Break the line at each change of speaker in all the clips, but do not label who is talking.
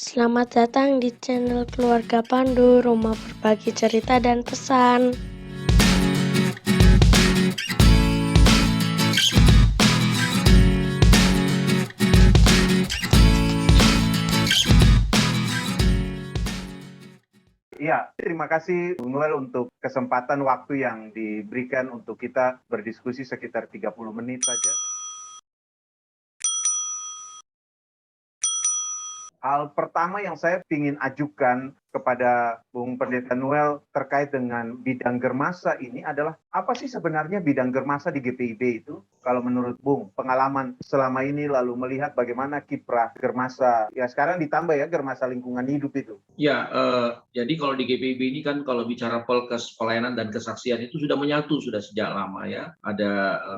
Selamat datang di channel Keluarga Pandu, rumah berbagi cerita dan pesan.
Iya, terima kasih Bung Noel untuk kesempatan waktu yang diberikan untuk kita berdiskusi sekitar 30 menit saja. Hal pertama yang saya ingin ajukan kepada Bung Pendeta Noel terkait dengan bidang germasa ini adalah apa sih sebenarnya bidang germasa di GPIB itu? Kalau menurut Bung, pengalaman selama ini lalu melihat bagaimana kiprah germasa, ya sekarang ditambah ya germasa lingkungan hidup itu.
Ya, jadi kalau di GPIB ini kan kalau bicara Polkes pelayanan dan kesaksian itu sudah menyatu sudah sejak lama ya. Ada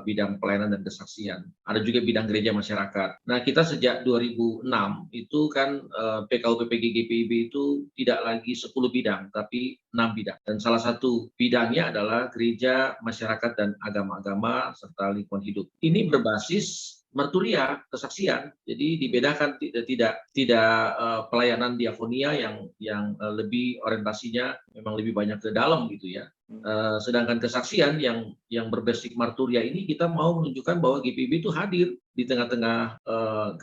bidang pelayanan dan kesaksian. Ada juga bidang gereja masyarakat. Nah, kita sejak 2006 itu kan PKUPPG GPIB itu tidak lagi 10 bidang, tapi 6 bidang. Dan salah satu bidangnya adalah gereja, masyarakat, dan agama-agama serta lingkungan hidup. Ini berbasis marturia, kesaksian. Jadi dibedakan tidak pelayanan diakonia yang lebih orientasinya memang lebih banyak ke dalam gitu ya. Sedangkan kesaksian yang berbasis marturia ini kita mau menunjukkan bahwa GPIB itu hadir di tengah-tengah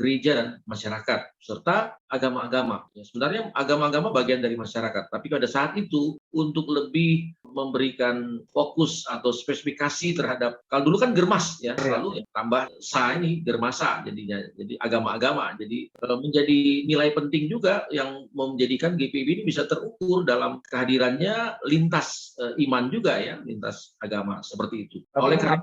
gereja dan masyarakat serta agama-agama. Ya, sebenarnya agama-agama bagian dari masyarakat, tapi pada saat itu untuk lebih memberikan fokus atau spesifikasi terhadap, kalau dulu kan germas ya, lalu tambah sa ini germasa jadinya, jadi agama-agama. Jadi menjadi nilai penting juga yang menjadikan GPIB ini bisa terukur dalam kehadirannya lintas iman juga ya, lintas agama seperti itu.
Oleh karena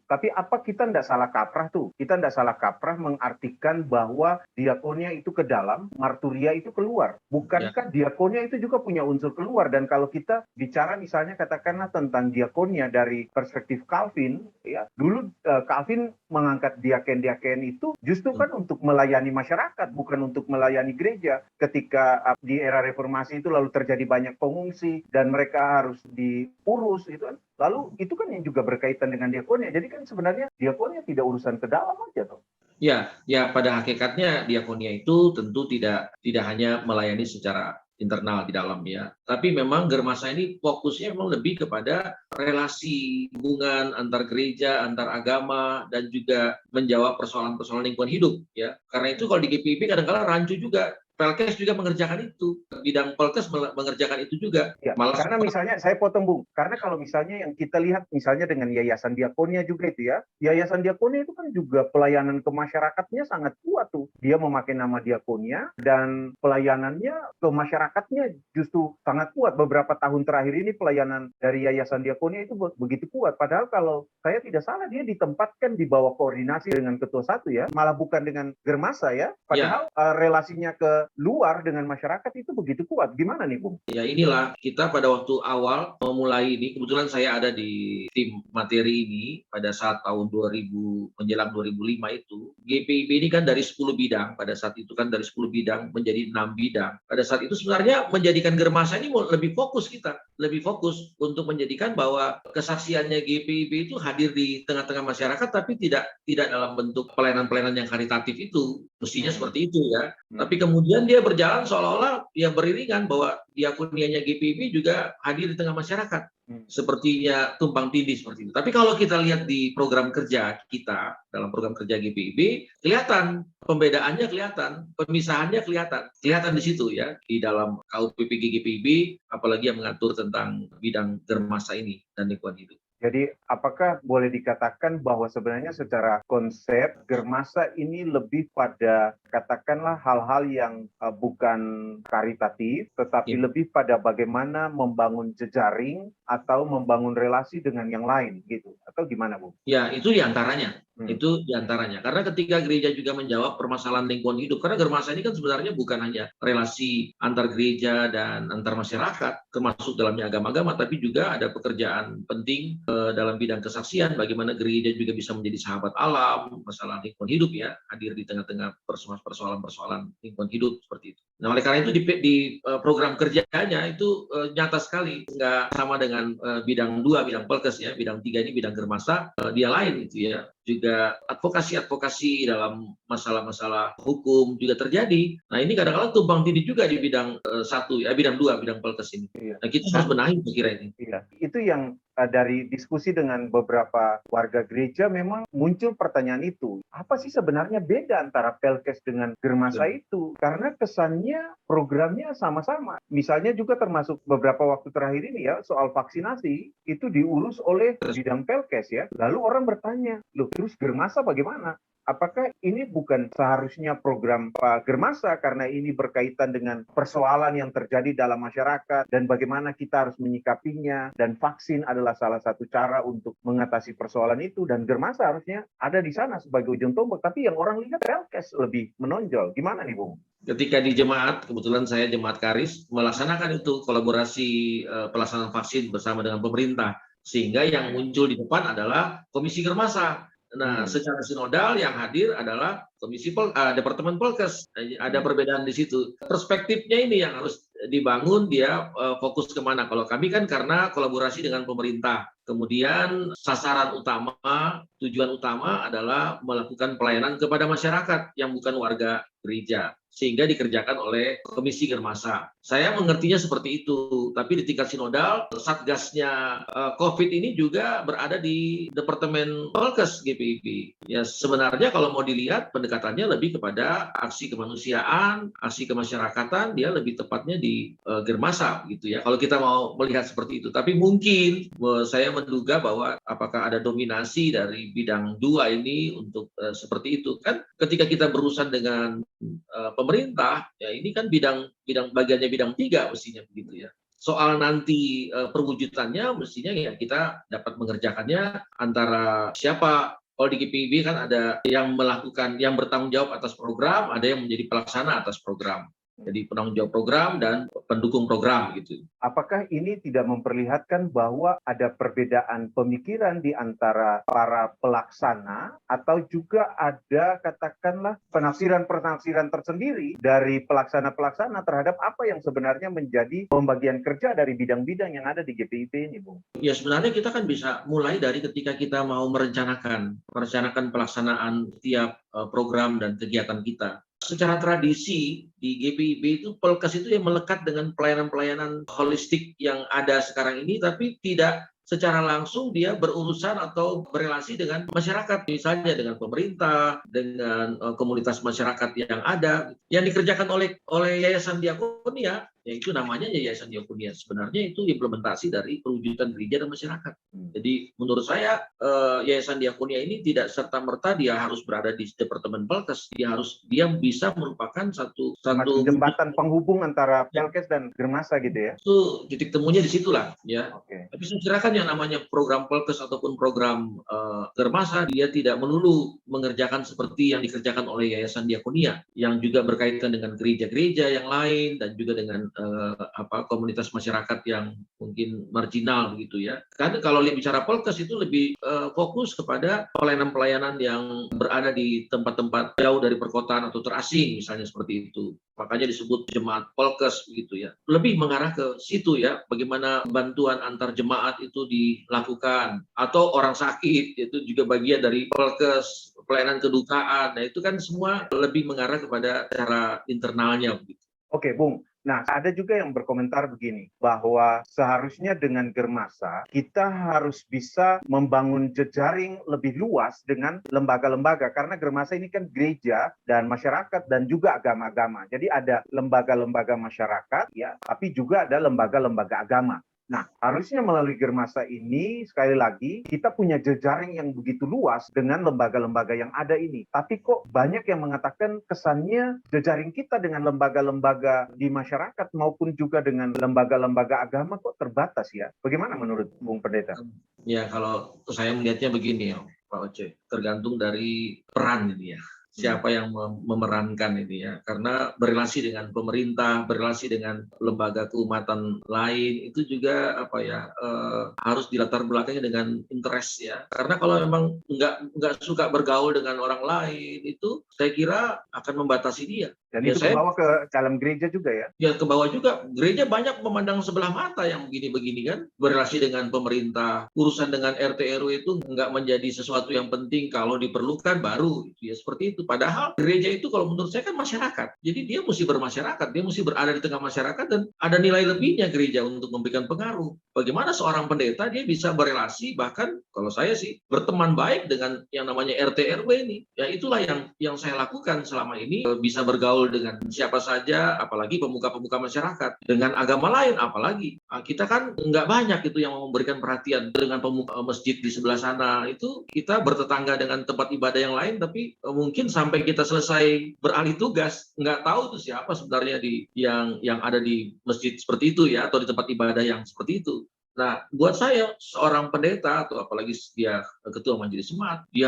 tapi apa kita tidak salah kaprah tuh? Kita tidak salah kaprah mengartikan bahwa diakonia itu ke dalam, marturia itu keluar. Bukankah diakonia itu juga punya unsur keluar? Dan kalau kita bicara misalnya katakanlah tentang diakonia dari perspektif Calvin, ya dulu Calvin mengangkat diaken-diaken itu justru kan untuk melayani masyarakat, bukan untuk melayani gereja. Ketika di era reformasi itu lalu terjadi banyak pengungsi dan mereka harus diurus itu kan. Lalu itu kan yang juga berkaitan dengan diakonia. Jadi kan sebenarnya diakonia tidak urusan ke dalam aja tuh.
Ya, pada hakikatnya diakonia itu tentu tidak hanya melayani secara internal di dalam ya. Tapi memang germasa ini fokusnya memang lebih kepada relasi hubungan antar gereja, antar agama, dan juga menjawab persoalan-persoalan lingkungan hidup ya. Karena itu kalau di GPIB kadang-kadang rancu juga. Pelkes juga mengerjakan itu, bidang Pelkes mengerjakan itu juga.
Ya, karena misalnya saya potong Bung, karena kalau misalnya yang kita lihat misalnya dengan Yayasan Diakonia juga itu ya, Yayasan Diakonia itu kan juga pelayanan ke masyarakatnya sangat kuat tuh. Dia memakai nama Diakonia dan pelayanannya ke masyarakatnya justru sangat kuat. Beberapa tahun terakhir ini pelayanan dari Yayasan Diakonia itu begitu kuat. Padahal kalau saya tidak salah dia ditempatkan di bawah koordinasi dengan Ketua Satu ya, malah bukan dengan Germasa ya. Padahal relasinya ke luar dengan masyarakat itu begitu kuat. Gimana nih Bung?
Ya inilah kita pada waktu awal memulai ini, kebetulan saya ada di tim materi ini pada saat tahun 2000 menjelang 2005 itu. GPIB ini kan dari 10 bidang, pada saat itu kan dari 10 bidang menjadi 6 bidang. Pada saat itu sebenarnya menjadikan Germasa ini lebih fokus kita, lebih fokus untuk menjadikan bahwa kesaksiannya GPIB itu hadir di tengah-tengah masyarakat tapi tidak dalam bentuk pelayanan-pelayanan yang karitatif itu. Mestinya seperti itu ya. Tapi kemudian dia berjalan seolah-olah ya beriringan bahwa diakonianya GPIB juga hadir di tengah masyarakat. Sepertinya tumpang tindih seperti itu. Tapi kalau kita lihat di program kerja kita, dalam program kerja GPIB, kelihatan pembedaannya, kelihatan pemisahannya, kelihatan di situ ya, di dalam KUPPG GPIB, apalagi yang mengatur tentang bidang germasa ini dan lingkungan hidup.
Jadi apakah boleh dikatakan bahwa sebenarnya secara konsep Germasa ini lebih pada katakanlah hal-hal yang bukan karitatif, tetapi lebih pada bagaimana membangun jejaring atau membangun relasi dengan yang lain gitu, atau gimana Bu?
Ya, itu diantaranya. Itu diantaranya. Karena ketika gereja juga menjawab permasalahan lingkungan hidup, karena Germasa ini kan sebenarnya bukan hanya relasi antar gereja dan antar masyarakat, termasuk dalamnya agama-agama, tapi juga ada pekerjaan penting dalam bidang kesaksian, bagaimana gereja juga bisa menjadi sahabat alam, masalah lingkungan hidup ya, hadir di tengah-tengah persoalan-persoalan lingkungan hidup seperti itu. Nah, oleh karena itu di program kerjanya itu nyata sekali, nggak sama dengan bidang 2, bidang Pelkes ya, bidang 3 ini bidang Germasa, dia lain gitu ya. juga advokasi-advokasi dalam masalah-masalah hukum juga terjadi. Nah ini kadang-kadang tumpang tindih juga di bidang bidang dua, bidang Pelkes ini.
Iya.
Nah kita harus benahi saya kira ini.
Iya, itu yang dari diskusi dengan beberapa warga gereja memang muncul pertanyaan itu. Apa sih sebenarnya beda antara Pelkes dengan Germasa itu? Karena kesannya programnya sama-sama. Misalnya juga termasuk beberapa waktu terakhir ini ya, soal vaksinasi itu diurus oleh bidang Pelkes ya. Lalu orang bertanya, loh terus Germasa bagaimana? Apakah ini bukan seharusnya program Pak Germasa karena ini berkaitan dengan persoalan yang terjadi dalam masyarakat dan bagaimana kita harus menyikapinya, dan vaksin adalah salah satu cara untuk mengatasi persoalan itu, dan Germasa harusnya ada di sana sebagai ujung tombak, tapi yang orang lihat Pelkes lebih menonjol. Gimana nih Bung?
Ketika di jemaat, kebetulan saya jemaat Karis melaksanakan itu kolaborasi pelaksanaan vaksin bersama dengan pemerintah, sehingga yang muncul di depan adalah Komisi Germasa. Nah, secara sinodal yang hadir adalah Departemen Polkes. Ada perbedaan di situ. Perspektifnya ini yang harus dibangun, dia fokus kemana. Kalau kami kan karena kolaborasi dengan pemerintah. Kemudian sasaran utama, tujuan utama adalah melakukan pelayanan kepada masyarakat yang bukan warga gereja, sehingga dikerjakan oleh Komisi Germasa. Saya mengertinya seperti itu, tapi di tingkat sinodal, satgasnya COVID ini juga berada di Departemen Polkes GPIB. Ya sebenarnya kalau mau dilihat pendekatannya lebih kepada aksi kemanusiaan, aksi kemasyarakatan, dia lebih tepatnya di Germasa gitu ya. Kalau kita mau melihat seperti itu, tapi mungkin saya menduga bahwa apakah ada dominasi dari bidang dua ini untuk seperti itu kan? Ketika kita berurusan dengan pemerintah, ya ini kan bagiannya bidang tiga mestinya begitu ya. Soal nanti perwujudannya mestinya ya kita dapat mengerjakannya antara siapa. Kalau di GPIB kan ada yang bertanggung jawab atas program, ada yang menjadi pelaksana atas program. Jadi penanggung jawab program dan pendukung program gitu.
Apakah ini tidak memperlihatkan bahwa ada perbedaan pemikiran di antara para pelaksana, atau juga ada katakanlah penafsiran-penafsiran tersendiri dari pelaksana-pelaksana terhadap apa yang sebenarnya menjadi pembagian kerja dari bidang-bidang yang ada di GPIB ini, Bung?
Ya sebenarnya kita kan bisa mulai dari ketika kita mau merencanakan pelaksanaan tiap program dan kegiatan kita. Secara tradisi di GPIB itu Pelkes itu yang melekat dengan pelayanan-pelayanan holistik yang ada sekarang ini, tapi tidak secara langsung dia berurusan atau berelasi dengan masyarakat, misalnya dengan pemerintah, dengan komunitas masyarakat yang ada, yang dikerjakan oleh Yayasan Diakonia, yaitu namanya Yayasan Diakonia. Sebenarnya itu implementasi dari perwujudan gereja dan masyarakat. Jadi menurut saya Yayasan Diakonia ini tidak serta-merta dia harus berada di Departemen Pelkes, dia bisa merupakan satu
jembatan penghubung antara Pelkes dan Germasa gitu ya.
Itu titik temunya di situlah ya.
Okay.
Tapi saya kira kan yang namanya program Pelkes ataupun program Germasa, dia tidak melulu mengerjakan seperti yang dikerjakan oleh Yayasan Diakonia, yang juga berkaitan dengan gereja-gereja yang lain dan juga dengan komunitas masyarakat yang mungkin marginal gitu ya. Kan kalau bicara Pelkes itu lebih fokus kepada pelayanan-pelayanan yang berada di tempat-tempat jauh dari perkotaan atau terasing misalnya seperti itu. Makanya disebut jemaat Pelkes gitu ya. Lebih mengarah ke situ ya, bagaimana bantuan antar jemaat itu dilakukan, atau orang sakit itu juga bagian dari Pelkes, pelayanan kedukaan. Nah, itu kan semua lebih mengarah kepada cara internalnya begitu.
Oke, Bung. Nah, ada juga yang berkomentar begini, bahwa seharusnya dengan Germasa, kita harus bisa membangun jejaring lebih luas dengan lembaga-lembaga, karena Germasa ini kan gereja dan masyarakat dan juga agama-agama. Jadi ada lembaga-lembaga masyarakat, ya, tapi juga ada lembaga-lembaga agama. Nah, harusnya melalui Germasa ini, sekali lagi, kita punya jejaring yang begitu luas dengan lembaga-lembaga yang ada ini. Tapi kok banyak yang mengatakan kesannya jejaring kita dengan lembaga-lembaga di masyarakat maupun juga dengan lembaga-lembaga agama kok terbatas ya. Bagaimana menurut Bung Pendeta?
Ya, kalau saya melihatnya begini ya, Pak Oce, tergantung dari peran ini ya. Siapa yang memerankan ini ya, karena berelasi dengan pemerintah, berelasi dengan lembaga keumatan lain itu juga harus dilatar belakangi dengan interest ya. Karena kalau memang nggak suka bergaul dengan orang lain itu saya kira akan membatasi dia.
Dan
Ya
itu
saya
kebawa ke dalam gereja juga ya?
Ya ke bawah juga, gereja banyak memandang sebelah mata yang begini-begini kan, berrelasi dengan pemerintah, urusan dengan RT RW itu nggak menjadi sesuatu yang penting, kalau diperlukan baru, ya seperti itu. Padahal gereja itu kalau menurut saya kan masyarakat, jadi dia mesti bermasyarakat, dia mesti berada di tengah masyarakat dan ada nilai lebihnya gereja untuk memberikan pengaruh. Bagaimana seorang pendeta dia bisa berelasi, bahkan kalau saya sih berteman baik dengan yang namanya RT RW ini, ya itulah yang saya lakukan selama ini, bisa bergaul dengan siapa saja, apalagi pemuka-pemuka masyarakat. Dengan agama lain, apalagi. Kita kan nggak banyak itu yang memberikan perhatian dengan pemuka masjid di sebelah sana. Itu kita bertetangga dengan tempat ibadah yang lain, tapi mungkin sampai kita selesai beralih tugas, nggak tahu tuh siapa sebenarnya yang ada di masjid seperti itu ya, atau di tempat ibadah yang seperti itu. Nah, buat saya seorang pendeta atau apalagi dia ketua majelis jemaat, dia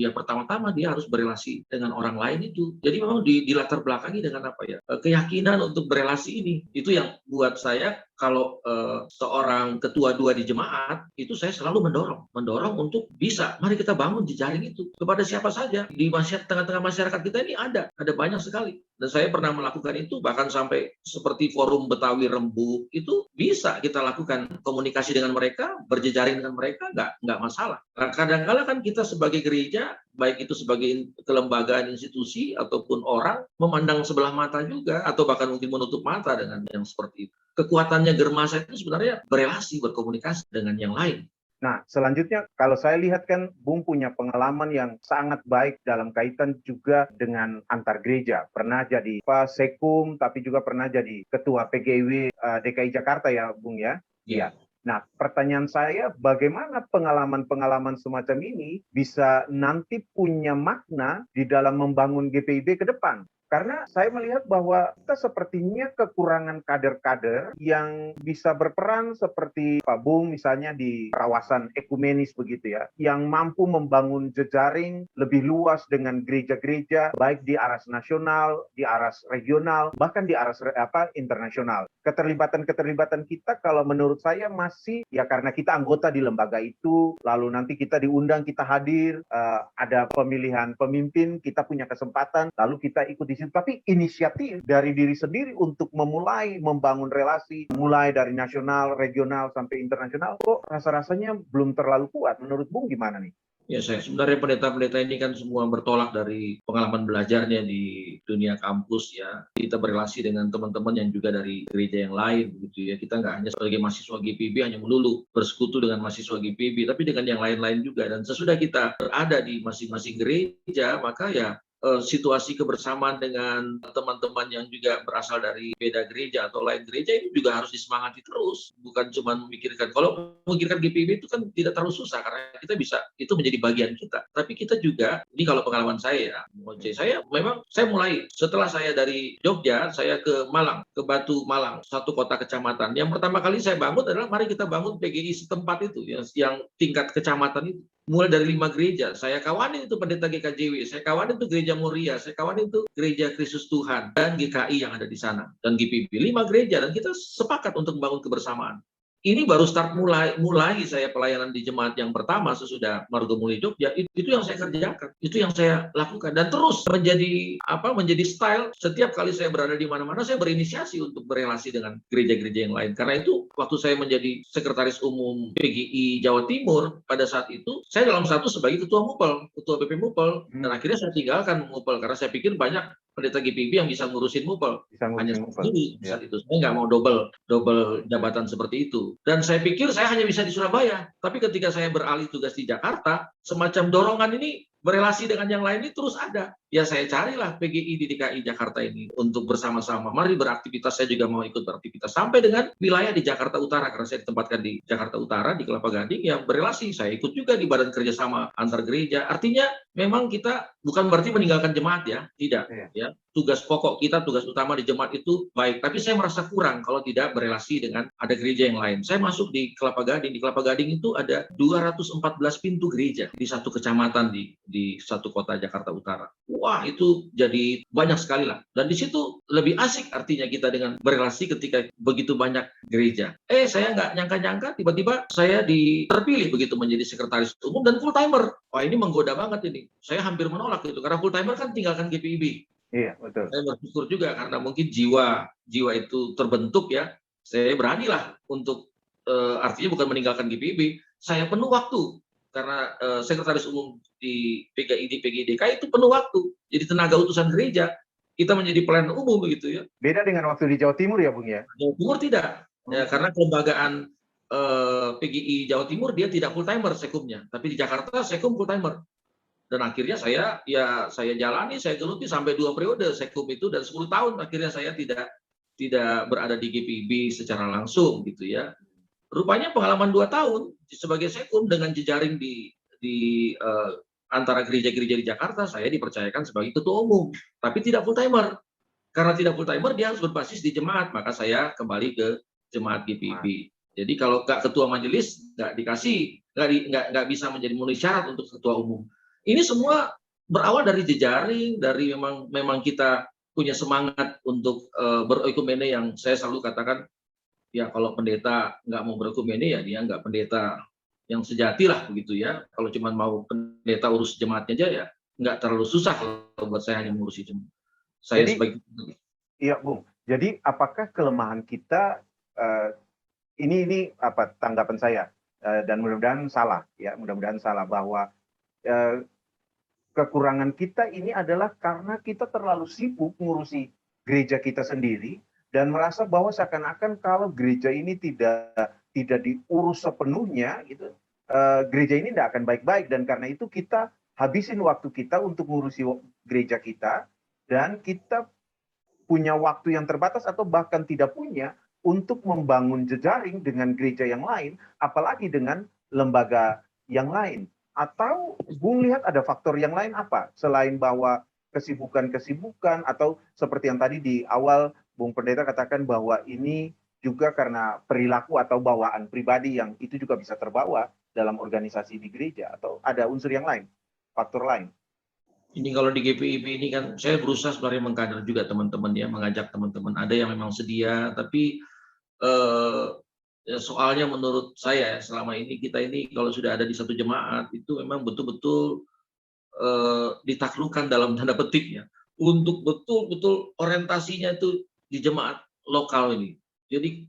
pertama-tama dia harus berelasi dengan orang lain itu. Jadi memang di latar belakangi dengan apa ya? Keyakinan untuk berelasi ini. Itu yang buat saya kalau seorang ketua dua di jemaat itu saya selalu mendorong untuk bisa mari kita bangun jejaring itu kepada siapa saja di tengah-tengah masyarakat kita ini ada banyak sekali. Dan saya pernah melakukan itu bahkan sampai seperti forum Betawi Rembuk itu bisa kita lakukan komunikasi dengan mereka, berjejaring dengan mereka, nggak masalah. Nah, kadang-kala kan kita sebagai gereja, baik itu sebagai kelembagaan institusi ataupun orang, memandang sebelah mata juga atau bahkan mungkin menutup mata dengan yang seperti itu. Kekuatannya Germasa itu sebenarnya berelasi, berkomunikasi dengan yang lain.
Nah, selanjutnya kalau saya lihat kan Bung punya pengalaman yang sangat baik dalam kaitan juga dengan antar gereja. Pernah jadi Sekum, tapi juga pernah jadi Ketua PGW DKI Jakarta ya Bung ya? Iya. Nah, pertanyaan saya, bagaimana pengalaman-pengalaman semacam ini bisa nanti punya makna di dalam membangun GPIB ke depan? Karena saya melihat bahwa kita sepertinya kekurangan kader-kader yang bisa berperan seperti Pak Bung misalnya di kawasan ekumenis begitu ya, yang mampu membangun jejaring lebih luas dengan gereja-gereja, baik di aras nasional, di aras regional, bahkan di aras internasional. Keterlibatan kita kalau menurut saya masih ya karena kita anggota di lembaga itu, lalu nanti kita diundang, kita hadir, ada pemilihan pemimpin, kita punya kesempatan, lalu kita ikut di situ. Tapi inisiatif dari diri sendiri untuk memulai membangun relasi, mulai dari nasional, regional, sampai internasional, kok rasa-rasanya belum terlalu kuat. Menurut Bung gimana nih?
Ya, saya sebenarnya pendeta-pendeta ini kan semua bertolak dari pengalaman belajarnya di dunia kampus ya. Kita berelasi dengan teman-teman yang juga dari gereja yang lain gitu ya. Kita nggak hanya sebagai mahasiswa GPIB hanya melulu bersekutu dengan mahasiswa GPIB, tapi dengan yang lain-lain juga. Dan sesudah kita berada di masing-masing gereja, maka ya situasi kebersamaan dengan teman-teman yang juga berasal dari beda gereja atau lain gereja ini juga harus disemangati terus, bukan cuma memikirkan. Kalau memikirkan GPIB itu kan tidak terlalu susah karena kita bisa itu menjadi bagian kita. Tapi kita juga, ini kalau pengalaman saya ya, saya mulai setelah saya dari Jogja, saya ke Malang, ke Batu Malang, satu kota kecamatan. Yang pertama kali saya bangun adalah mari kita bangun PGI setempat itu, yang tingkat kecamatan itu. Mulai dari 5 gereja, saya kawanin itu pendeta GKJW, saya kawanin itu gereja Moria, saya kawanin itu gereja Kristus Tuhan, dan GKI yang ada di sana, dan GPIB, 5 gereja, dan kita sepakat untuk membangun kebersamaan. Ini baru start mulai saya pelayanan di jemaat yang pertama sesudah Margomuli Jogja, itu yang saya kerjakan, itu yang saya lakukan, dan terus menjadi style. Setiap kali saya berada di mana-mana, saya berinisiasi untuk berelasi dengan gereja-gereja yang lain. Karena itu waktu saya menjadi sekretaris umum PGI Jawa Timur pada saat itu, saya dalam status sebagai ketua BP Mupel, dan akhirnya saya tinggalkan Mupel karena saya pikir banyak pendeta GPIB yang bisa ngurusin Mupel. Hanya sendiri saat itu. Saya nggak mau double jabatan seperti itu. Dan saya pikir saya hanya bisa di Surabaya. Tapi ketika saya beralih tugas di Jakarta, semacam dorongan ini berelasi dengan yang lain ini terus ada. Ya saya carilah PGI di DKI Jakarta ini untuk bersama-sama. Mari beraktivitas, saya juga mau ikut beraktivitas. Sampai dengan wilayah di Jakarta Utara, karena saya ditempatkan di Jakarta Utara, di Kelapa Gading, yang berelasi. Saya ikut juga di badan kerjasama antar gereja. Artinya memang kita bukan berarti meninggalkan jemaat ya. Tidak. Ya. Tugas pokok kita, tugas utama di jemaat itu baik. Tapi saya merasa kurang kalau tidak berelasi dengan ada gereja yang lain. Saya masuk di Kelapa Gading. Di Kelapa Gading itu ada 214 pintu gereja di satu kecamatan di satu kota Jakarta Utara. Wah, itu jadi banyak sekali lah. Dan di situ lebih asik artinya kita dengan berelasi ketika begitu banyak gereja. Saya nggak nyangka-nyangka tiba-tiba saya terpilih begitu menjadi sekretaris umum dan full timer. Wah, ini menggoda banget ini. Saya hampir menolak itu karena full timer kan tinggalkan GPIB.
Iya, betul.
Saya bersyukur juga karena mungkin jiwa jiwa itu terbentuk ya. Saya beranilah untuk artinya bukan meninggalkan GPIB, saya penuh waktu karena sekretaris umum di PGI di PGI DKI itu penuh waktu. Jadi tenaga utusan gereja, kita menjadi pelayan umum begitu ya.
Beda dengan waktu di Jawa Timur ya, Bung ya?
Jawa Timur tidak. Ya,
Oh,
karena kelembagaan PGI Jawa Timur dia tidak full timer sekumnya, tapi di Jakarta sekum full timer. Dan akhirnya saya jalani, saya geluti sampai 2 periode sekum itu dan 10 tahun akhirnya saya tidak berada di GPIB secara langsung gitu ya. Rupanya pengalaman 2 tahun sebagai sekum dengan jejaring di antara gereja-gereja di Jakarta, saya dipercayakan sebagai ketua umum, tapi tidak full timer. Karena tidak full timer dia harus berbasis di jemaat, maka saya kembali ke jemaat GPIB. Jadi kalau nggak ketua majelis nggak dikasih, nggak bisa menjadi memenuhi syarat untuk ketua umum. Ini semua berawal dari jejaring, dari memang kita punya semangat untuk beroikumene yang saya selalu katakan, ya kalau pendeta nggak mau beroikumene ya dia nggak pendeta yang sejati lah begitu ya. Kalau cuma mau pendeta urus jemaatnya aja ya nggak terlalu susah kalau buat saya hanya mengurusi jemaat. Saya
jadi
sebagai
iya, Bung. Jadi apakah kelemahan kita, ini apa tanggapan saya, dan mudah-mudahan salah ya, mudah-mudahan salah bahwa kekurangan kita ini adalah karena kita terlalu sibuk ngurusi gereja kita sendiri dan merasa bahwa seakan-akan kalau gereja ini tidak diurus sepenuhnya gitu, gereja ini tidak akan baik-baik, dan karena itu kita habisin waktu kita untuk ngurusi gereja kita, dan kita punya waktu yang terbatas atau bahkan tidak punya untuk membangun jejaring dengan gereja yang lain, apalagi dengan lembaga yang lain. Atau Bung lihat ada faktor yang lain apa selain bahwa kesibukan-kesibukan, atau seperti yang tadi di awal Bung Pendeta katakan bahwa ini juga karena perilaku atau bawaan pribadi yang itu juga bisa terbawa dalam organisasi di gereja, atau ada unsur yang lain, faktor lain?
ini kalau di GPIB ini kan saya berusaha sebenarnya mengkader juga teman-teman ya, mengajak teman-teman. Ada yang memang sedia, tapi eh, ya soalnya menurut saya selama ini kita ini kalau sudah ada di satu jemaat itu memang betul-betul ditaklukkan dalam tanda petik ya, untuk betul-betul orientasinya itu di jemaat lokal ini. Jadi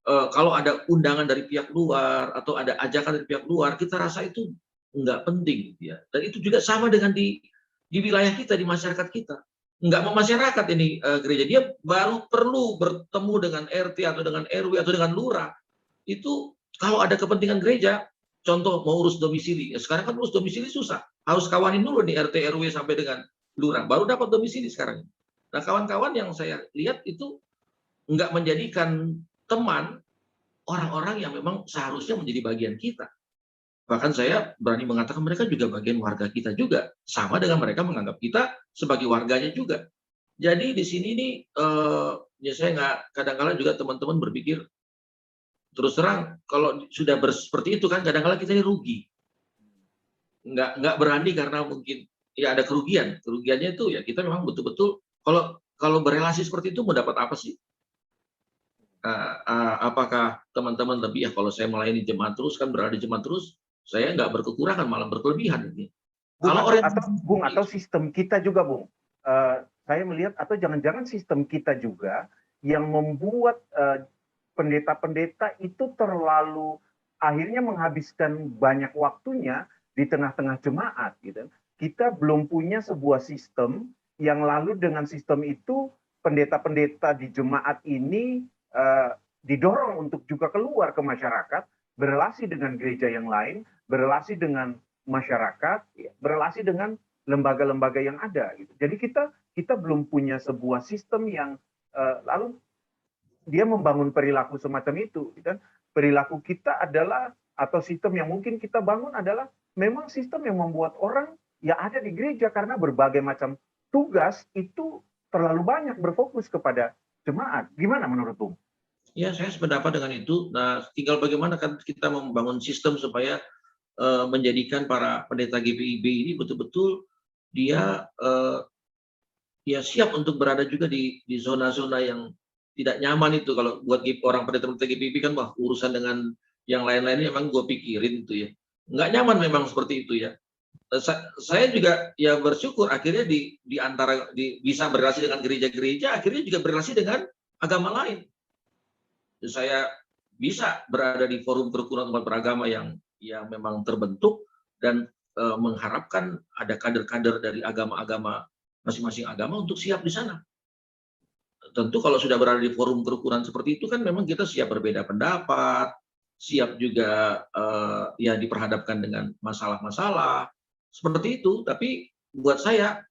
kalau ada undangan dari pihak luar atau ada ajakan dari pihak luar, kita rasa itu nggak penting gitu ya. Dan itu juga sama dengan di wilayah kita, di masyarakat kita. Nggak mau masyarakat ini gereja, dia baru perlu bertemu dengan RT atau dengan RW atau dengan lurah. Itu kalau ada kepentingan gereja, contoh mau urus domisili. Ya, sekarang kan urus domisili susah. Harus kawanin dulu nih RT RW sampai dengan lurah, baru dapat domisili sekarang. Nah, kawan-kawan yang saya lihat itu nggak menjadikan teman orang-orang yang memang seharusnya menjadi bagian kita. Bahkan saya berani mengatakan mereka juga bagian warga kita juga. Sama dengan mereka menganggap kita sebagai warganya juga. Jadi di sini nih, ya saya nggak, kadang-kala juga teman-teman berpikir, terus terang, kalau sudah seperti itu kan kadang-kala kita ini rugi. Nggak berani karena mungkin ya ada kerugian. Kerugiannya itu ya kita memang betul-betul, kalau berelasi seperti itu mau dapat apa sih? Apakah teman-teman lebih ya kalau saya melayani jemaat terus kan berada di jemaat terus, saya nggak berkekurangan malah berkelebihan.
Bung,
Kalau
Bung, atau sistem kita juga, Bung. Saya melihat atau jangan-jangan sistem kita juga yang membuat pendeta-pendeta itu terlalu akhirnya menghabiskan banyak waktunya di tengah-tengah jemaat gitu. Kita belum punya sebuah sistem yang lalu dengan sistem itu pendeta-pendeta di jemaat ini didorong untuk juga keluar ke masyarakat, berelasi dengan gereja yang lain, berelasi dengan masyarakat, berelasi dengan lembaga-lembaga yang ada. Gitu. Jadi kita belum punya sebuah sistem yang lalu dia membangun perilaku semacam itu. Gitu. Perilaku kita adalah, atau sistem yang mungkin kita bangun adalah memang sistem yang membuat orang yang ada di gereja karena berbagai macam tugas itu terlalu banyak berfokus kepada jemaat. Gimana menurut Bung?
Ya, saya sependapat dengan itu. Nah, tinggal bagaimana kan kita membangun sistem supaya menjadikan para pendeta GPIB ini betul-betul dia ya siap untuk berada juga di zona-zona yang tidak nyaman itu. Kalau buat orang pendeta-pendeta GPIB kan wah urusan dengan yang lain-lainnya memang gue pikirin itu ya. Nggak nyaman memang seperti itu ya. Saya juga ya bersyukur akhirnya di antara bisa berrelasi dengan gereja-gereja, akhirnya juga berrelasi dengan agama lain. Saya bisa berada di forum kerukunan umat beragama yang memang terbentuk dan mengharapkan ada kader-kader dari agama-agama masing-masing agama untuk siap di sana. Tentu kalau sudah berada di forum kerukunan seperti itu kan memang kita siap berbeda pendapat, siap juga ya diperhadapkan dengan masalah-masalah seperti itu. Tapi buat saya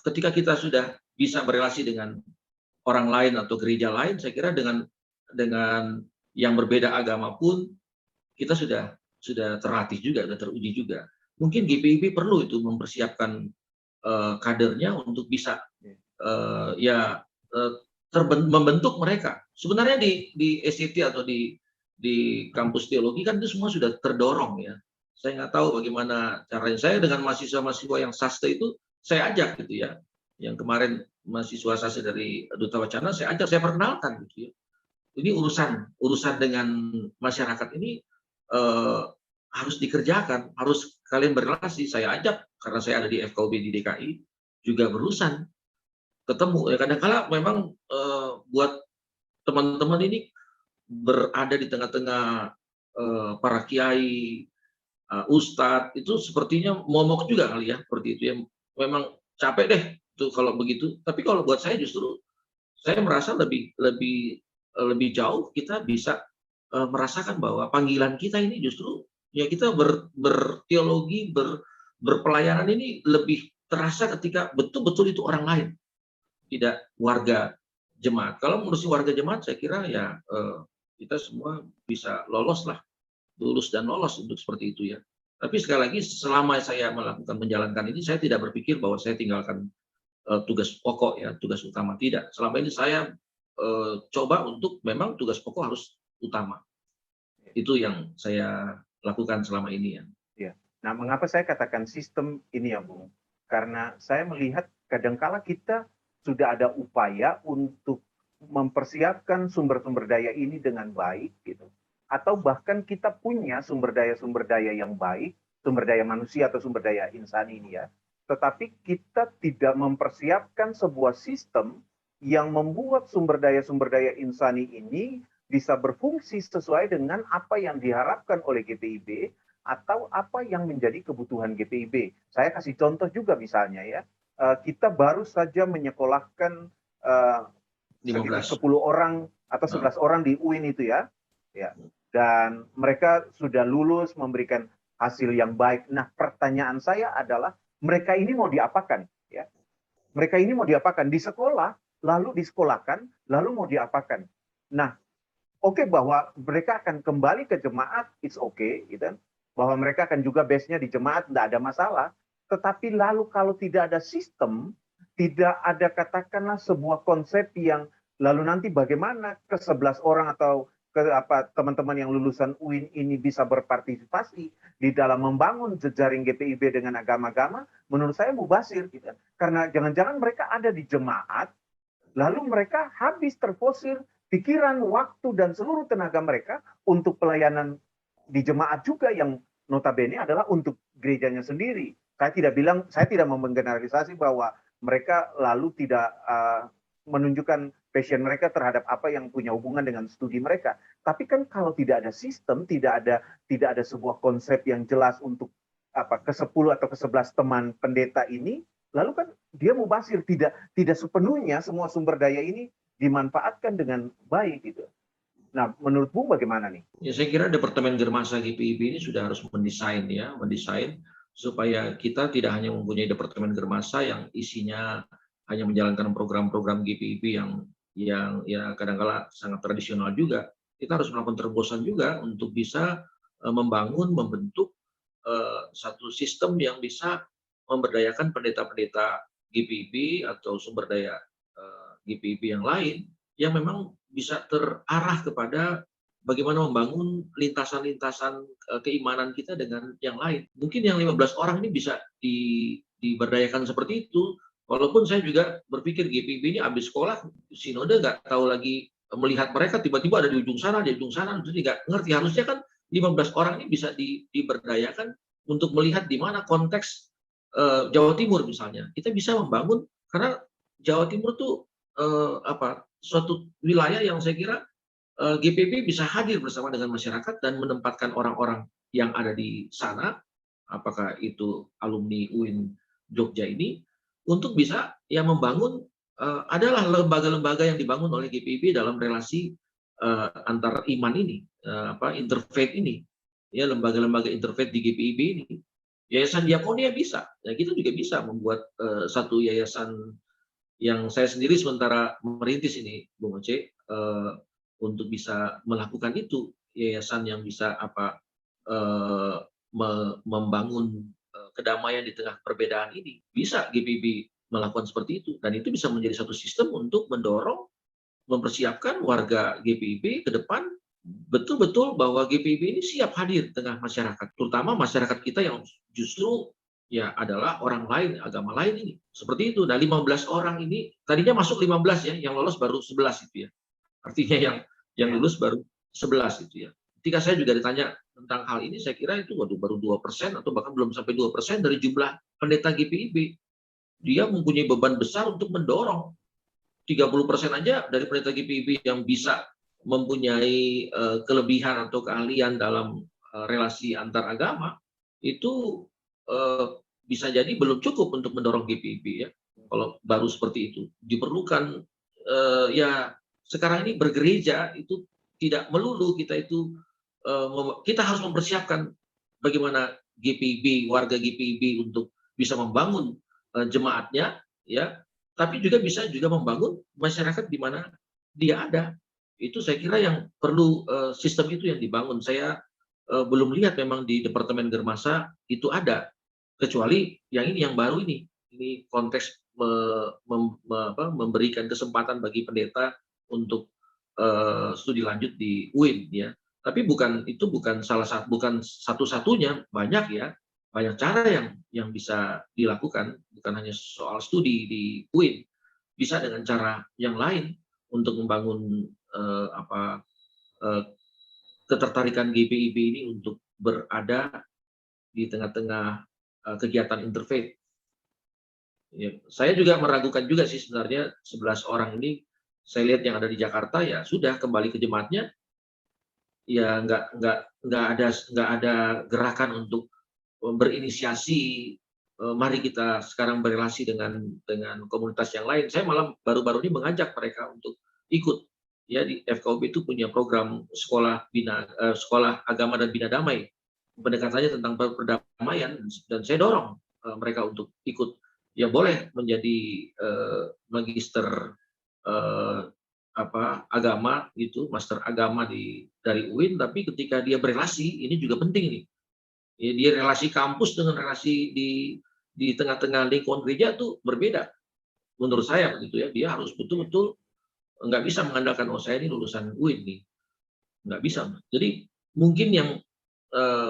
ketika kita sudah bisa berelasi dengan orang lain atau gereja lain, saya kira dengan yang berbeda agama pun kita sudah terlatih juga, sudah teruji juga. Mungkin GPIB perlu itu mempersiapkan kadernya untuk bisa ya membentuk mereka. Sebenarnya di SCT atau di kampus teologi kan itu semua sudah terdorong ya. Saya nggak tahu bagaimana caranya. Saya dengan mahasiswa-mahasiswa yang sastra itu saya ajak gitu ya. Yang kemarin mahasiswa sastra dari Duta Wacana saya ajak, saya perkenalkan gitu ya. Ini urusan dengan masyarakat ini harus dikerjakan, harus kalian berrelasi. Saya ajak karena saya ada di FKUB di DKI juga berurusan ketemu. Ya kadang-kala memang buat teman-teman ini berada di tengah-tengah para kiai, ustadz itu sepertinya momok juga kali ya seperti itu ya. Memang capek deh tuh kalau begitu. Tapi kalau buat saya justru saya merasa lebih jauh kita bisa merasakan bahwa panggilan kita ini justru ya kita berteologi, berpelayanan ini lebih terasa ketika betul-betul itu orang lain, tidak warga jemaat. Kalau ngurusin warga jemaat saya kira ya kita semua bisa lolos lah, lulus dan lolos untuk seperti itu ya. Tapi sekali lagi selama saya melakukan menjalankan ini saya tidak berpikir bahwa saya tinggalkan tugas pokok ya, tugas utama tidak. Selama ini saya coba untuk memang tugas pokok harus utama. Itu yang saya lakukan selama ini ya.
Ya. Nah, mengapa saya katakan sistem ini ya, Bung? Karena saya melihat kadangkala kita sudah ada upaya untuk mempersiapkan sumber-sumber daya ini dengan baik gitu. Atau bahkan kita punya sumber daya yang baik, sumber daya manusia atau sumber daya insan ini ya. Tetapi kita tidak mempersiapkan sebuah sistem yang membuat sumber daya insani ini bisa berfungsi sesuai dengan apa yang diharapkan oleh GPIB atau apa yang menjadi kebutuhan GPIB. Saya kasih contoh juga misalnya ya, kita baru saja menyekolahkan 10 orang atau 11 orang di UIN itu ya, dan mereka sudah lulus memberikan hasil yang baik. Nah, pertanyaan saya adalah mereka ini mau diapakan? Ya, mereka ini mau diapakan di sekolah, lalu disekolahkan, lalu mau diapakan? Nah, oke bahwa mereka akan kembali ke jemaat, it's okay, gitu. Bahwa mereka akan juga base-nya di jemaat, tidak ada masalah. Tetapi lalu kalau tidak ada sistem, tidak ada katakanlah sebuah konsep yang lalu nanti bagaimana ke-11 orang atau teman-teman yang lulusan UIN ini bisa berpartisipasi di dalam membangun jejaring GPIB dengan agama-agama, menurut saya mubazir gitu. Karena jangan-jangan mereka ada di jemaat, lalu mereka habis terfosir pikiran, waktu, dan seluruh tenaga mereka untuk pelayanan di jemaat juga yang notabene adalah untuk gerejanya sendiri. Saya tidak mau menggeneralisasi bahwa mereka lalu tidak menunjukkan passion mereka terhadap apa yang punya hubungan dengan studi mereka. Tapi kan kalau tidak ada sistem, tidak ada sebuah konsep yang jelas untuk ke-10 atau ke-11 teman pendeta ini, lalu kan dia mubazir, tidak sepenuhnya semua sumber daya ini dimanfaatkan dengan baik gitu. Nah, menurut Bung bagaimana nih?
Ya, saya kira Departemen Germasa GPIB ini sudah harus mendesain supaya kita tidak hanya mempunyai Departemen Germasa yang isinya hanya menjalankan program-program GPIB yang ya kadang-kala sangat tradisional juga. Kita harus melakukan terobosan juga untuk bisa membentuk satu sistem yang bisa memberdayakan pendeta-pendeta GPIB atau sumber daya GPIB yang lain yang memang bisa terarah kepada bagaimana membangun lintasan-lintasan keimanan kita dengan yang lain. Mungkin yang 15 orang ini bisa diberdayakan seperti itu. Walaupun saya juga berpikir GPIB ini habis sekolah, sinode nggak tahu lagi melihat mereka tiba-tiba ada di ujung sana, jadi nggak ngerti. Harusnya kan 15 orang ini bisa diberdayakan untuk melihat di mana konteks Jawa Timur misalnya. Kita bisa membangun karena Jawa Timur tuh suatu wilayah yang saya kira GPIB bisa hadir bersama dengan masyarakat dan menempatkan orang-orang yang ada di sana, apakah itu alumni UIN Jogja ini, untuk bisa ya membangun adalah lembaga-lembaga yang dibangun oleh GPIB dalam relasi antar iman ini, interfaith ini, ya lembaga-lembaga interfaith di GPIB ini. Yayasan Diakonia bisa, ya kita juga bisa membuat satu yayasan yang saya sendiri sementara merintis ini, Bung Oce, untuk bisa melakukan itu, yayasan yang bisa membangun kedamaian di tengah perbedaan ini. Bisa GPIB melakukan seperti itu, dan itu bisa menjadi satu sistem untuk mendorong, mempersiapkan warga GPIB ke depan betul-betul bahwa GPIB ini siap hadir di tengah masyarakat, terutama masyarakat kita yang justru ya adalah orang lain, agama lain ini. Seperti itu. Nah, 15 orang ini tadinya masuk 15 ya, yang lolos baru 11 itu ya. Artinya yang lulus baru 11 itu ya. Ketika saya juga ditanya tentang hal ini, saya kira itu baru 2% atau bahkan belum sampai 2% dari jumlah pendeta GPIB. Dia mempunyai beban besar untuk mendorong 30% aja dari pendeta GPIB yang bisa mempunyai kelebihan atau keahlian dalam relasi antar agama, itu bisa jadi belum cukup untuk mendorong GPIB ya. Kalau baru seperti itu diperlukan ya sekarang ini bergereja itu tidak melulu kita itu kita harus mempersiapkan bagaimana GPIB, warga GPIB untuk bisa membangun jemaatnya ya, tapi juga bisa juga membangun masyarakat di mana dia ada. Itu saya kira yang perlu sistem itu yang dibangun. Saya belum lihat memang di Departemen Germasa itu ada, kecuali yang ini yang baru ini konteks memberikan kesempatan bagi pendeta untuk studi lanjut di UIN ya. Tapi bukan satu-satunya, banyak ya, banyak cara yang bisa dilakukan, bukan hanya soal studi di UIN, bisa dengan cara yang lain untuk membangun ketertarikan GPIB ini untuk berada di tengah-tengah kegiatan interfaith. Ya, saya juga meragukan juga sih sebenarnya 11 orang ini, saya lihat yang ada di Jakarta ya sudah kembali ke jemaatnya, ya nggak ada gerakan untuk berinisiasi mari kita sekarang berelasi dengan komunitas yang lain. Saya malah baru-baru ini mengajak mereka untuk ikut ya, di FKUB itu punya program sekolah agama dan bina damai, pendekatannya tentang perdamaian, dan saya dorong mereka untuk ikut. Ya boleh menjadi magister agama gitu, master agama dari UIN, tapi ketika dia berelasi ini juga penting nih. Ya, dia relasi kampus dengan relasi di tengah-tengah lingkungan gereja tuh berbeda. Menurut saya begitu ya, dia harus betul-betul nggak bisa mengandalkan saya ini lulusan UIN nih, nggak bisa. Jadi mungkin yang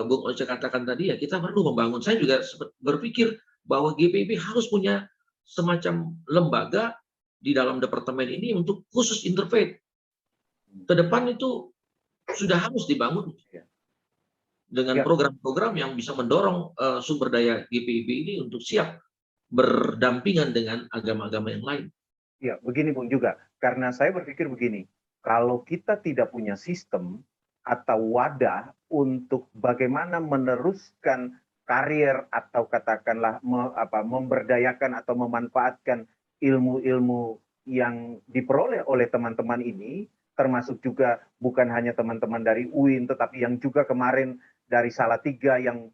Bung Oce katakan tadi ya, kita perlu membangun. Saya juga berpikir bahwa GPIB harus punya semacam lembaga di dalam departemen ini untuk khusus interfaith. Ke depan itu sudah harus dibangun dengan program-program yang bisa mendorong sumber daya GPIB ini untuk siap berdampingan dengan agama-agama yang lain.
Ya, begini Bung juga, karena saya berpikir begini, kalau kita tidak punya sistem atau wadah untuk bagaimana meneruskan karier atau katakanlah memberdayakan atau memanfaatkan ilmu-ilmu yang diperoleh oleh teman-teman ini, termasuk juga bukan hanya teman-teman dari UIN, tetapi yang juga kemarin dari Salatiga yang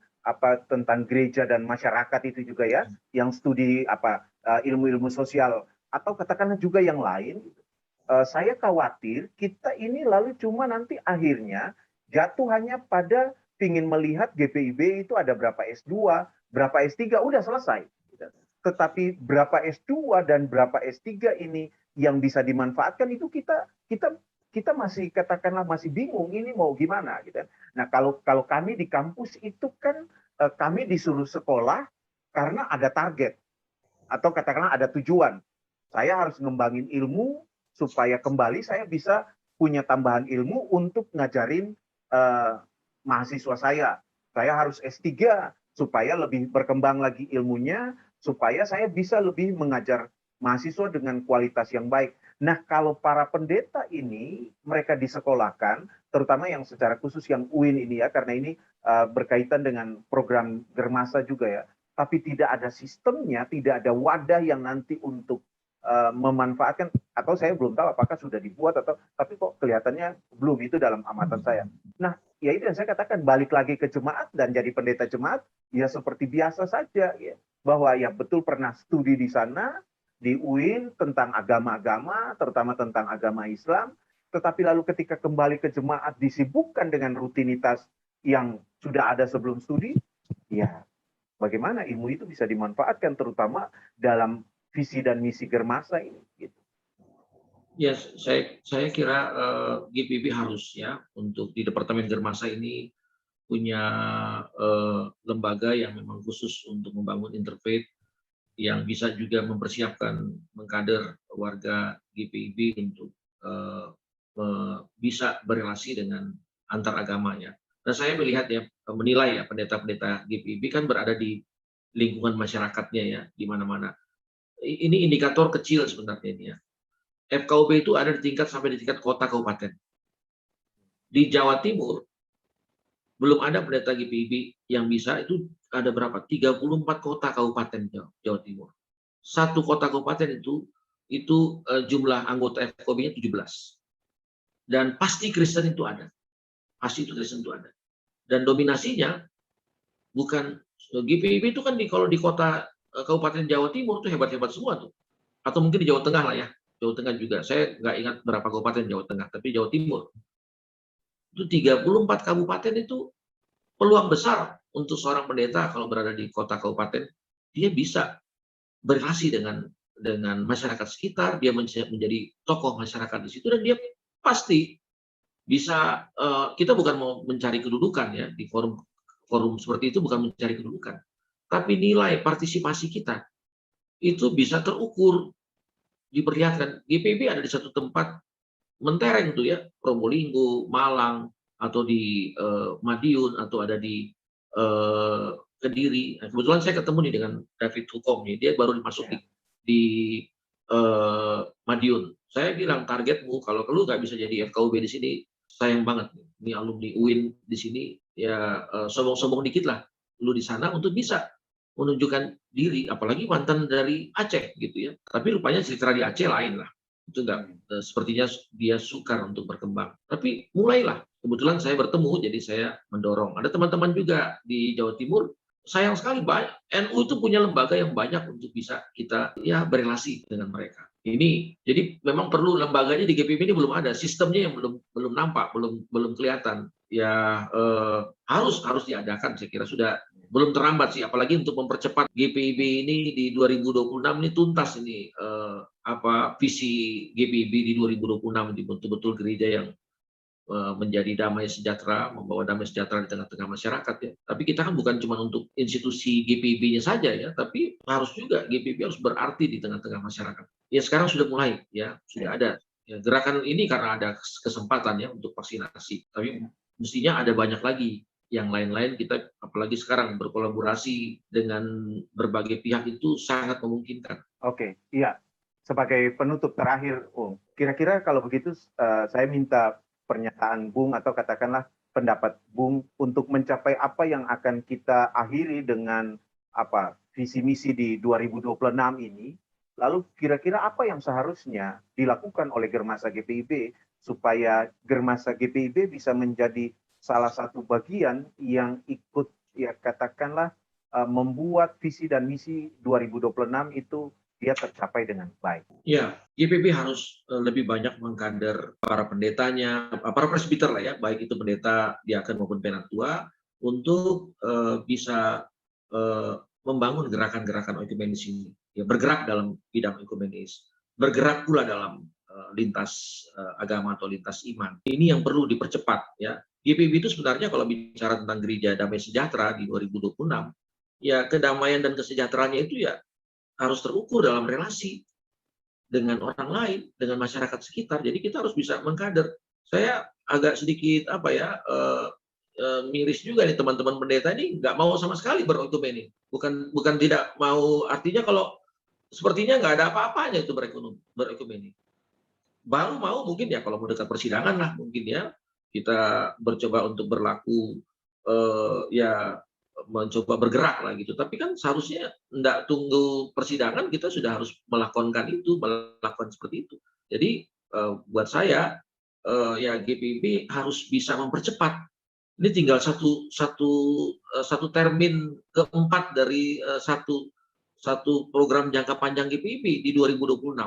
tentang gereja dan masyarakat itu juga ya, yang studi ilmu-ilmu sosial atau katakanlah juga yang lain. Saya khawatir kita ini lalu cuma nanti akhirnya jatuh hanya pada ingin melihat GPIB itu ada berapa S2, berapa S3, udah selesai. Tetapi berapa S2 dan berapa S3 ini yang bisa dimanfaatkan itu kita masih katakanlah masih bingung ini mau gimana gitu. Nah, kalau kami di kampus itu kan kami disuruh sekolah karena ada target atau katakanlah ada tujuan. Saya harus ngembangin ilmu supaya kembali saya bisa punya tambahan ilmu untuk ngajarin mahasiswa saya. Saya harus S3 supaya lebih berkembang lagi ilmunya, supaya saya bisa lebih mengajar mahasiswa dengan kualitas yang baik. Nah, kalau para pendeta ini mereka disekolahkan, terutama yang secara khusus yang UIN ini ya, karena ini berkaitan dengan program Germasa juga ya, tapi tidak ada sistemnya, tidak ada wadah yang nanti untuk memanfaatkan, atau saya belum tahu apakah sudah dibuat atau, tapi kok kelihatannya belum, itu dalam amatan saya. Nah, ya itu yang saya katakan, balik lagi ke jemaat dan jadi pendeta jemaat, ya seperti biasa saja ya, bahwa ya betul pernah studi di sana, di UIN tentang agama-agama, terutama tentang agama Islam, tetapi lalu ketika kembali ke jemaat disibukkan dengan rutinitas yang sudah ada sebelum studi, ya bagaimana ilmu itu bisa dimanfaatkan terutama dalam visi dan misi Germasa ini gitu.
Ya, saya kira GPIB harus ya untuk di Departemen Germasa ini punya lembaga yang memang khusus untuk membangun interfaith yang bisa juga mempersiapkan mengkader warga GPIB untuk bisa berelasi dengan antar agamanya. Dan saya melihat ya, menilai ya pendeta-pendeta GPIB kan berada di lingkungan masyarakatnya ya, di mana-mana. Ini indikator kecil sebenarnya ini ya. FKUB itu ada di tingkat sampai di tingkat kota kabupaten. Di Jawa Timur belum ada pendeta GPIB yang bisa, itu ada berapa? 34 kota kabupaten Jawa Timur. Satu kota kabupaten itu jumlah anggota FKUB-nya 17. Dan pasti Kristen itu ada. Pasti itu Kristen itu ada. Dan dominasinya bukan GPIB itu kan kalau di kota Kabupaten Jawa Timur tuh hebat-hebat semua tuh. Atau mungkin di Jawa Tengah lah ya. Jawa Tengah juga. Saya nggak ingat berapa kabupaten Jawa Tengah, tapi Jawa Timur. Itu 34 kabupaten itu peluang besar untuk seorang pendeta kalau berada di kota kabupaten, dia bisa berrelasi dengan masyarakat sekitar, dia menjadi tokoh masyarakat di situ, dan dia pasti bisa, kita bukan mau mencari kedudukan ya, di forum seperti itu bukan mencari kedudukan, tapi nilai partisipasi kita itu bisa terukur, diperlihatkan. GPIB ada di satu tempat mentereng tuh ya, Probolinggo, Malang, atau di Madiun, atau ada di Kediri. Nah, kebetulan saya ketemu nih dengan David Hukom nih, dia baru masuk di Madiun. Saya bilang, targetmu kalau lu nggak bisa jadi FKUB di sini, sayang banget. Ini alumni UIN di sini, ya sombong-sombong dikit lah. Lu di sana untuk bisa menunjukkan diri, apalagi mantan dari Aceh gitu ya. Tapi rupanya cerita di Aceh lain lah. Itu nggak, sepertinya dia sukar untuk berkembang. Tapi mulailah. Kebetulan saya bertemu, jadi saya mendorong. Ada teman-teman juga di Jawa Timur, sayang sekali banyak. NU itu punya lembaga yang banyak untuk bisa kita ya berelasi dengan mereka. Ini jadi memang perlu lembaganya di GPIB ini belum ada, sistemnya yang belum nampak, belum kelihatan. Ya harus diadakan, saya kira sudah belum terlambat sih, apalagi untuk mempercepat GPIB ini di 2026 ini tuntas ini visi GPIB di 2026 ini betul-betul gereja yang menjadi damai sejahtera, membawa damai sejahtera di tengah-tengah masyarakat ya. Tapi kita kan bukan cuma untuk institusi GPIB-nya saja ya, tapi harus juga GPIB harus berarti di tengah-tengah masyarakat. Ya sekarang sudah mulai ya, sudah ada ya, gerakan ini karena ada kesempatan ya untuk vaksinasi. Tapi mestinya ada banyak lagi yang lain-lain, kita apalagi sekarang berkolaborasi dengan berbagai pihak itu sangat memungkinkan.
Oke, iya. Sebagai penutup terakhir, kira-kira kalau begitu saya minta pernyataan Bung atau katakanlah pendapat Bung untuk mencapai apa yang akan kita akhiri dengan visi misi di 2026 ini. Lalu kira-kira apa yang seharusnya dilakukan oleh Germasa GPIB supaya Germasa GPIB bisa menjadi salah satu bagian yang ikut ya katakanlah membuat visi dan misi 2026 itu dia tercapai dengan baik.
Ya, GPIB harus lebih banyak mengkader para pendetanya, para presbiter lah ya, baik itu pendeta, diaken maupun penatua, untuk bisa membangun gerakan-gerakan ekumenis ini, ya, bergerak dalam bidang ekumenis, bergerak pula dalam lintas agama atau lintas iman. Ini yang perlu dipercepat ya. GPIB itu sebenarnya kalau bicara tentang gereja damai sejahtera di 2026, ya kedamaian dan kesejahteraannya itu ya harus terukur dalam relasi dengan orang lain, dengan masyarakat sekitar. Jadi kita harus bisa mengkader. Saya agak sedikit miris juga nih teman-teman pendeta ini nggak mau sama sekali beroikumeni. Bukan tidak mau, artinya kalau sepertinya nggak ada apa-apanya itu beroikumeni. Baru mau mungkin ya kalau mau dekat persidangan lah mungkin ya, kita mencoba untuk berlaku, ya mencoba bergerak lah gitu. Tapi kan seharusnya nggak tunggu persidangan, kita sudah harus melakukan seperti itu. Jadi, buat saya, ya GPIB harus bisa mempercepat. Ini tinggal satu termin keempat dari, satu program jangka panjang GPIB di 2026.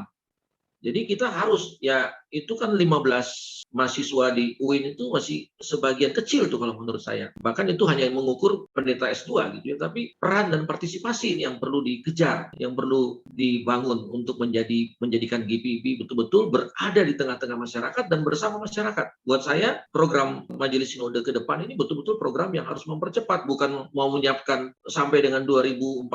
Jadi kita harus, ya itu kan 15 mahasiswa di UIN itu masih sebagian kecil tuh kalau menurut saya. Bahkan itu hanya mengukur pendeta S2 gitu ya, tapi peran dan partisipasi ini yang perlu dikejar, yang perlu dibangun untuk menjadikan GPIB betul-betul berada di tengah-tengah masyarakat dan bersama masyarakat. Buat saya program Majelis Sinode ke depan ini betul-betul program yang harus mempercepat, bukan mau menyiapkan sampai dengan 2046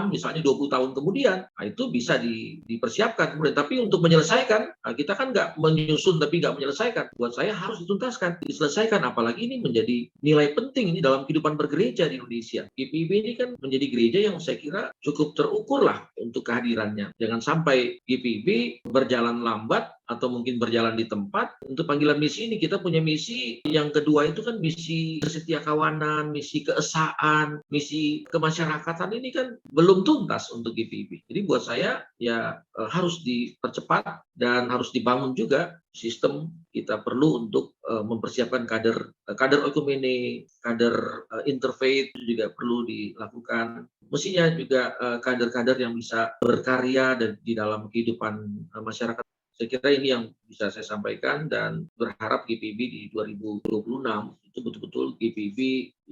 misalnya 20 tahun kemudian. Nah, itu bisa dipersiapkan kemudian, tapi untuk menyelesaikan, nah kita kan nggak menyusun tapi nggak menyelesaikan. Buat saya harus dituntaskan, diselesaikan, apalagi ini menjadi nilai penting ini dalam kehidupan bergereja di Indonesia. GPIB ini kan menjadi gereja yang saya kira cukup terukur lah untuk kehadirannya. Jangan sampai GPIB berjalan lambat atau mungkin berjalan di tempat. Untuk panggilan misi ini kita punya misi yang kedua itu kan misi kesetia kawanan, misi keesaan, misi kemasyarakatan ini kan belum tuntas untuk GPIB. Jadi buat saya ya harus dipercepat dan harus dibangun juga sistem. Kita perlu untuk mempersiapkan kader oikumene, kader interfaith juga perlu dilakukan. Mestinya juga kader-kader yang bisa berkarya dan di dalam kehidupan masyarakat. Saya kira ini yang bisa saya sampaikan dan berharap GPIB di 2026 itu betul-betul GPIB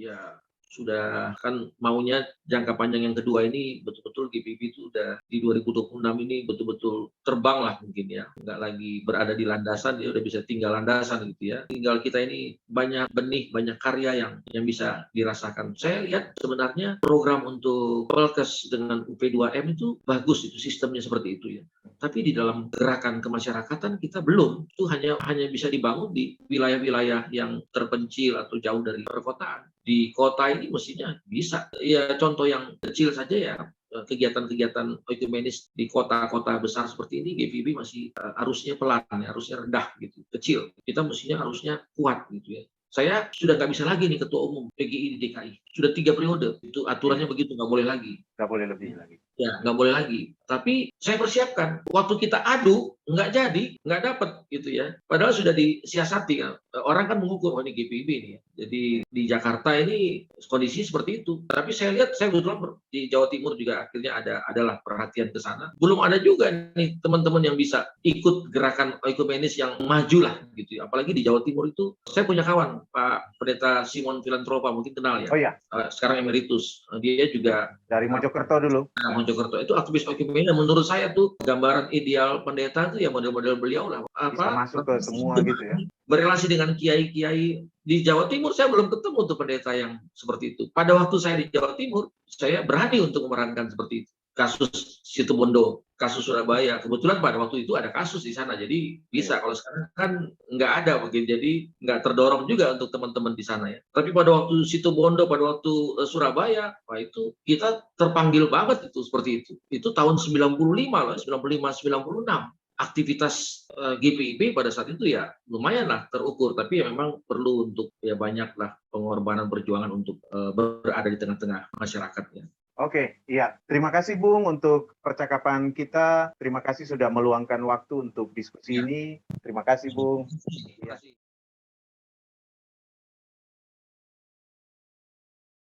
ya sudah kan maunya jangka panjang yang kedua ini betul-betul GPIB itu udah di 2026 ini betul-betul terbang lah mungkin ya, nggak lagi berada di landasan, dia udah bisa tinggal landasan gitu ya. Tinggal kita ini banyak benih, banyak karya yang bisa dirasakan. Saya lihat sebenarnya program untuk Polkes dengan UP2M itu bagus, itu sistemnya seperti itu ya. Tapi di dalam gerakan kemasyarakatan kita belum, itu hanya bisa dibangun di wilayah-wilayah yang terpencil atau jauh dari perkotaan. Di kota ini mestinya bisa. Ya contoh yang kecil saja ya, kegiatan-kegiatan oikumenis di kota-kota besar seperti ini GPIB masih arusnya pelan, ya, arusnya rendah gitu, kecil. Kita mestinya harusnya kuat gitu ya. Saya sudah nggak bisa lagi nih ketua umum PGI di DKI. Sudah 3 periode, itu aturannya begitu, nggak boleh lagi.
Nggak boleh lebih lagi.
Ya, nggak boleh lagi. Tapi saya persiapkan. Waktu kita adu, nggak jadi, nggak dapat gitu ya. Padahal sudah disiasati kan. Orang kan mengukur, oh ini GPIB nih ya. Jadi di Jakarta ini kondisi seperti itu. Tapi saya lihat, saya kebetulan di Jawa Timur juga akhirnya adalah perhatian ke sana. Belum ada juga nih teman-teman yang bisa ikut gerakan oikumenis yang maju lah gitu ya. Apalagi di Jawa Timur itu, saya punya kawan, Pak Pendeta Simon Filantropa, mungkin kenal ya.
Oh ya.
Sekarang emeritus. Dia juga
dari Mojokerto dulu.
Mojokerto itu aktivis oikumene. Menurut saya tuh gambaran ideal pendeta itu ya model-model beliau lah.
Bisa masuk ke semua gitu ya.
Berrelasi dengan kiai-kiai di Jawa Timur, saya belum ketemu tuh pendeta yang seperti itu. Pada waktu saya di Jawa Timur, saya berani untuk memerankan seperti itu. Kasus Situbondo, kasus Surabaya. Kebetulan pada waktu itu ada kasus di sana, jadi bisa. Kalau sekarang kan nggak ada mungkin, jadi nggak terdorong juga untuk teman-teman di sana ya. Tapi pada waktu Situbondo, pada waktu Surabaya, wah itu kita terpanggil banget itu seperti itu. Itu tahun 95 loh, 95-96. Aktivitas GPIB pada saat itu ya lumayan lah terukur, tapi ya memang perlu untuk ya banyak lah pengorbanan perjuangan untuk berada di tengah-tengah masyarakatnya.
Oke, iya. Terima kasih Bung untuk percakapan kita. Terima kasih sudah meluangkan waktu untuk diskusi ini. Terima kasih Bung.
Terima kasih.